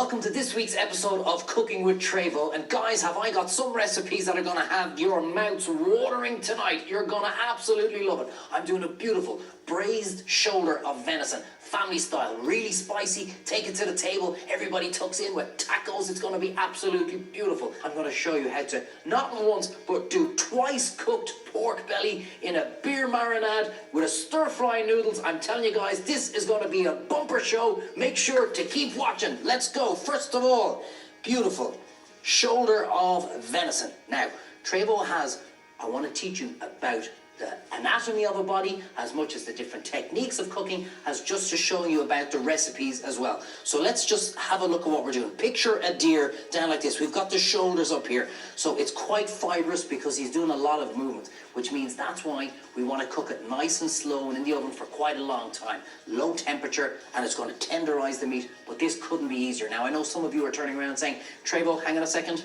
welcome to this week's episode of Cooking with Treyvaud. And guys, have I got some recipes that are going to have your mouths watering tonight. You're going to absolutely love it. I'm doing a beautiful braised shoulder of venison, family style, really spicy. Take it to the table, everybody tucks in with tacos. It's going to be absolutely beautiful. I'm going to show you how to not once but do twice cooked pork belly in a beer marinade with a stir fry noodles. I'm telling you guys, this is going to be a bumper show. Make sure to keep watching. Let's go. First of all, beautiful shoulder of venison. Now, Treyvaud has, I want to teach you about the anatomy of a body as much as the different techniques of cooking, as just to show you about the recipes as well. So let's just have a look at what we're doing. Picture a deer down like this. We've got the shoulders up here. So it's quite fibrous because he's doing a lot of movement, which means that's why we want to cook it nice and slow and in the oven for quite a long time. Low temperature, and it's going to tenderize the meat, but this couldn't be easier. Now, I know some of you are turning around and saying, Treyvaud, hang on a second.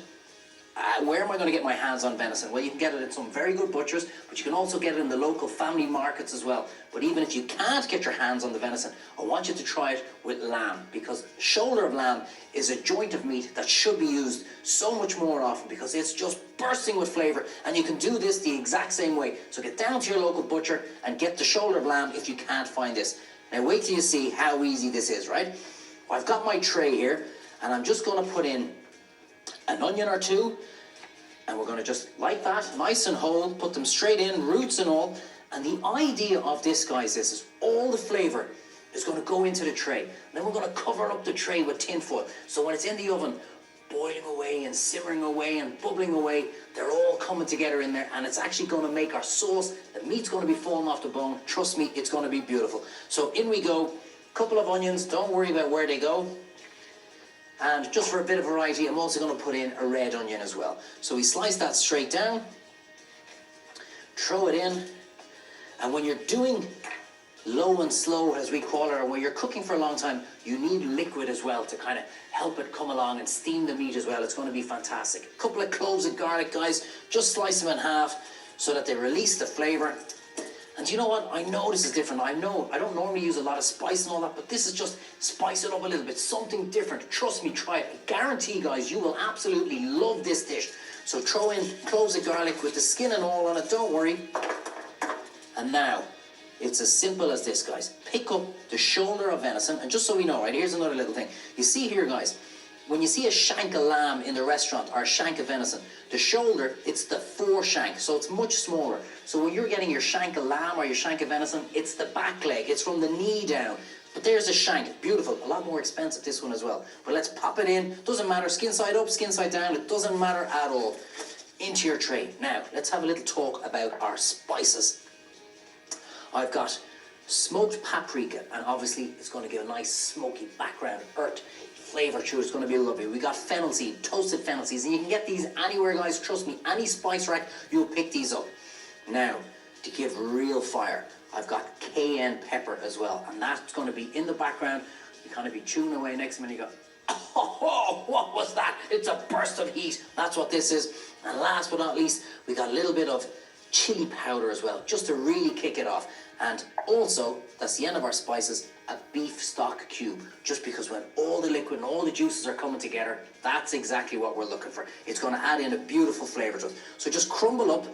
Where am I going to get my hands on venison? Well, you can get it at some very good butchers, but you can also get it in the local family markets as well. But even if you can't get your hands on the venison, I want you to try it with lamb, because shoulder of lamb is a joint of meat that should be used so much more often because it's just bursting with flavour, and you can do this the exact same way. So get down to your local butcher and get the shoulder of lamb if you can't find this. Now wait till you see how easy this is, right? I've got my tray here, and I'm just going to put in an onion or two, and we're going to just like that, nice and whole, put them straight in, roots and all. And the idea of this, guys, is all the flavour is going to go into the tray. And then we're going to cover up the tray with tin foil. So when it's in the oven, boiling away and simmering away and bubbling away, they're all coming together in there, and it's actually going to make our sauce. The meat's going to be falling off the bone. Trust me, it's going to be beautiful. So in we go. Couple of onions, don't worry about where they go. And just for a bit of variety, I'm also going to put in a red onion as well. So we slice that straight down, throw it in, and when you're doing low and slow, as we call it, or when you're cooking for a long time, you need liquid as well to kind of help it come along and steam the meat as well. It's going to be fantastic. A couple of cloves of garlic, guys, just slice them in half so that they release the flavour. And you know what? I know this is different. I know I don't normally use a lot of spice and all that, but this is just spice it up a little bit, something different. Trust me, try it. I guarantee, guys, you will absolutely love this dish. So throw in cloves of garlic with the skin and all on it, don't worry. And now, it's as simple as this, guys. Pick up the shoulder of venison, and just so we know, right, here's another little thing. You see here, guys, when you see a shank of lamb in the restaurant or a shank of venison, the shoulder, it's the foreshank, so it's much smaller. So when you're getting your shank of lamb or your shank of venison, it's the back leg, it's from the knee down. But there's a shank, beautiful, a lot more expensive, this one as well. But let's pop it in, doesn't matter, skin side up, skin side down, it doesn't matter at all. Into your tray. Now, let's have a little talk about our spices. I've got smoked paprika, and obviously it's going to give a nice smoky background, earth flavour to it. It's going to be lovely. We got fennel seed, toasted fennel seeds, and you can get these anywhere, guys. Trust me, any spice rack, you'll pick these up. Now, to give real fire, I've got cayenne pepper as well, and that's going to be in the background. You kind of be chewing away. Next minute you go, oh, what was that? It's a burst of heat. That's what this is. And last but not least, we got a little bit of chili powder as well, just to really kick it off. And also, that's the end of our spices, a beef stock cube, just because when all the liquid and all the juices are coming together, that's exactly what we're looking for. It's going to add in a beautiful flavour to it. So just crumble up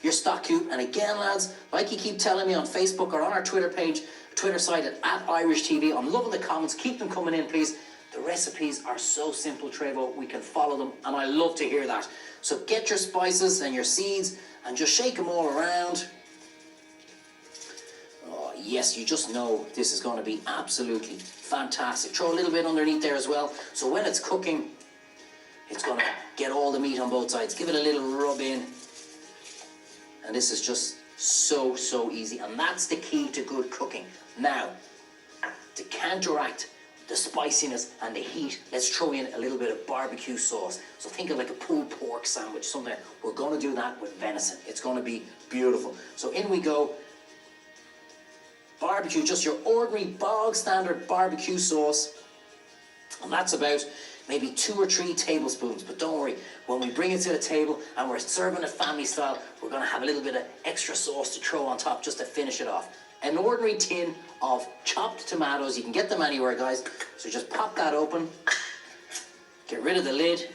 your stock cube, and again, lads, like you keep telling me on Facebook or on our Twitter page, Twitter site at Irish TV, I'm loving the comments, keep them coming in, please. The recipes are so simple, Treyvaud, we can follow them, and I love to hear that. So get your spices and your seeds, and just shake them all around. Yes, you just know this is going to be absolutely fantastic. Throw a little bit underneath there as well. So when it's cooking, it's going to get all the meat on both sides. Give it a little rub in. And this is just so, so easy. And that's the key to good cooking. Now, to counteract the spiciness and the heat, let's throw in a little bit of barbecue sauce. So think of like a pulled pork sandwich, something. We're going to do that with venison. It's going to be beautiful. So in we go. Barbecue, just your ordinary bog standard barbecue sauce, and that's about maybe 2 or 3 tablespoons. But don't worry, when we bring it to the table and we're serving it family style, we're going to have a little bit of extra sauce to throw on top just to finish it off. An ordinary tin of chopped tomatoes, you can get them anywhere, guys, so just pop that open, Get rid of the lid.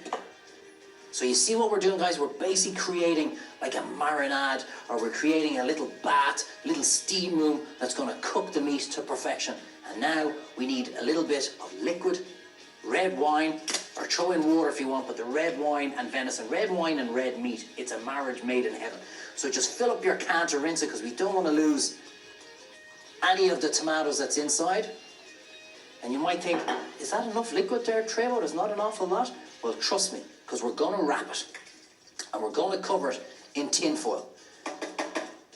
So you see what we're doing, guys? We're basically creating like a marinade, or we're creating a little bath, a little steam room that's going to cook the meat to perfection. And now we need a little bit of liquid red wine, or throw in water if you want, but the red wine and venison, red wine and red meat, it's a marriage made in heaven. So just fill up your can to rinse it, because we don't want to lose any of the tomatoes that's inside. And you might think, is that enough liquid there, Treyvaud? There's not an awful lot? Well, trust me, because we're going to wrap it. And we're going to cover it in tin foil.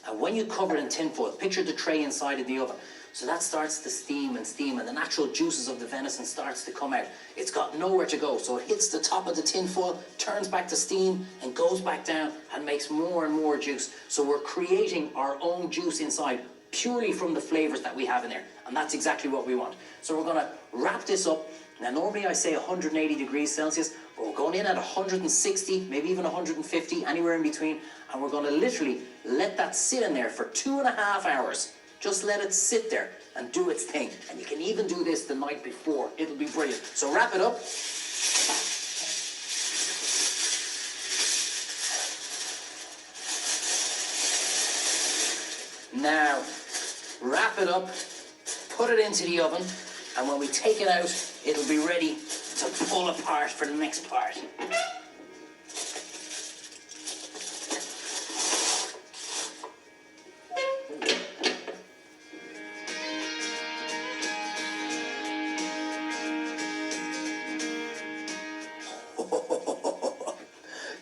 And when you cover it in tin foil, picture the tray inside of the oven. So that starts to steam, and the natural juices of the venison starts to come out. It's got nowhere to go. So it hits the top of the tin foil, turns back to steam, and goes back down and makes more and more juice. So we're creating our own juice inside, purely from the flavors that we have in there. And that's exactly what we want. So we're going to wrap this up. Now, normally I say 180 degrees Celsius, but we're going in at 160, maybe even 150, anywhere in between. And we're going to literally let that sit in there for 2.5 hours. Just let it sit there and do its thing. And you can even do this the night before. It'll be brilliant. So wrap it up. Now, wrap it up, put it into the oven, and when we take it out, it'll be ready to pull apart for the next part.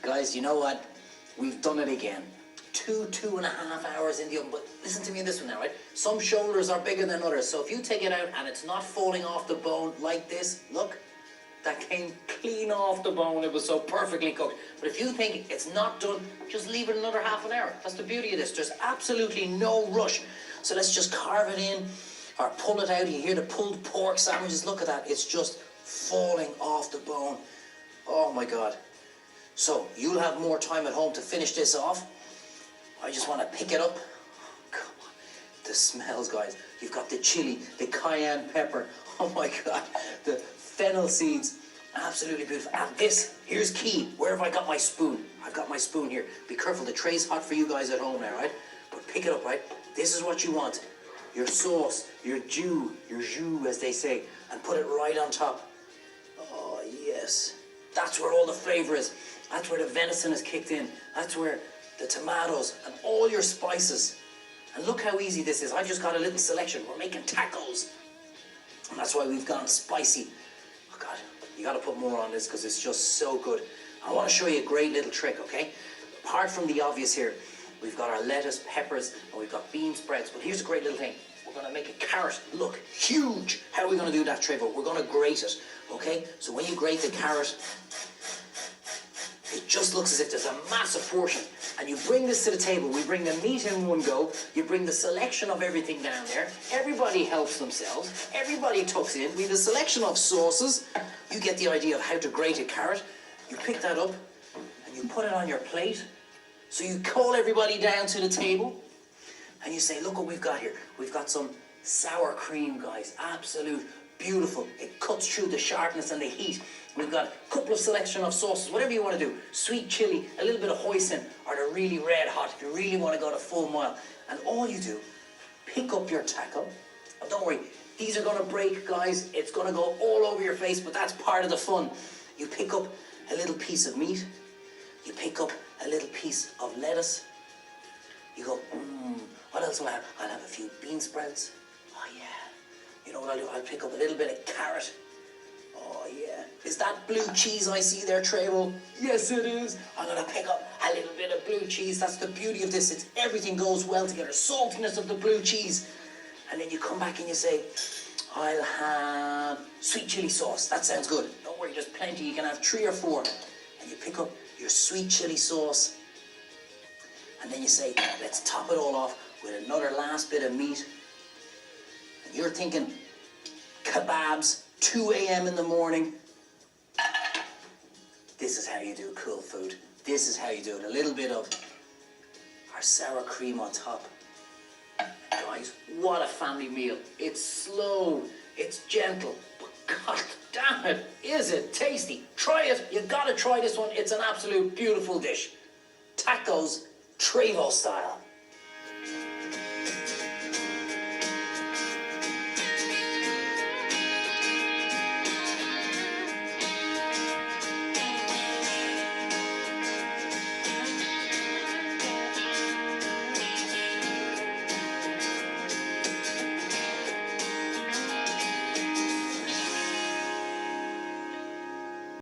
Guys, you know what? We've done it again. 2.5 hours in the oven. But listen to me in this one now, right? Some shoulders are bigger than others. So if you take it out and it's not falling off the bone like this, look, that came clean off the bone. It was so perfectly cooked. But if you think it's not done, just leave it another half an hour. That's the beauty of this. There's absolutely no rush. So let's just carve it in or pull it out. You hear the pulled pork sandwiches. Look at that. It's just falling off the bone. Oh my God. So you'll have more time at home to finish this off. I just want to pick it up. Come on. The smells, guys. You've got the chili, the cayenne pepper. Oh my God. The fennel seeds. Absolutely beautiful. And this, here's key. Where have I got my spoon? I've got my spoon here. Be careful. The tray's hot for you guys at home now, right? But pick it up, right? This is what you want. Your sauce, your jus, as they say. And put it right on top. Oh, yes. That's where all the flavor is. That's where the venison is kicked in. That's where the tomatoes and all your spices. And look how easy this is. I just got a little selection. We're making tacos. And that's why we've gone spicy. Oh God, you got to put more on this because it's just so good. I want to show you a great little trick, okay? Apart from the obvious here, we've got our lettuce, peppers, and we've got bean sprouts. But here's a great little thing. We're going to make a carrot look huge. How are we going to do that, Treyvaud? We're going to grate it, okay? So when you grate the carrot, it just looks as if there's a massive portion. And you bring this to the table. We bring the meat in one go. You bring the selection of everything down there. Everybody helps themselves. Everybody tucks in. We have a selection of sauces. You get the idea of how to grate a carrot. You pick that up and you put it on your plate. So you call everybody down to the table and you say, look what we've got here. We've got some sour cream, guys. Absolute beautiful. It cuts through the sharpness and the heat. We've got a couple of selection of sauces, whatever you want to do. Sweet chili, a little bit of hoisin, or the really red hot if you really want to go the full mile. And all you do, pick up your taco. And don't worry, these are going to break, guys. It's going to go all over your face, but that's part of the fun. You pick up a little piece of meat. You pick up a little piece of lettuce. You go, what else will I have? I'll have a few bean sprouts. Oh yeah. You know what I'll do? I'll pick up a little bit of carrot. Oh yeah. Is that blue cheese I see there, Treyvaud? Yes, it is. I'm going to pick up a little bit of blue cheese. That's the beauty of this. It's everything goes well together. Saltiness of the blue cheese. And then you come back and you say, I'll have sweet chili sauce. That sounds good. Don't worry, there's plenty. You can have 3 or 4. And you pick up your sweet chili sauce. And then you say, let's top it all off with another last bit of meat. And you're thinking kebabs, 2 a.m. in the morning. This is how you do cool food. This is how you do it. A little bit of our sour cream on top. Guys, what a family meal. It's slow, it's gentle, but God damn it, is it tasty? Try it, you gotta try this one. It's an absolute beautiful dish. Tacos, Treyvaud style.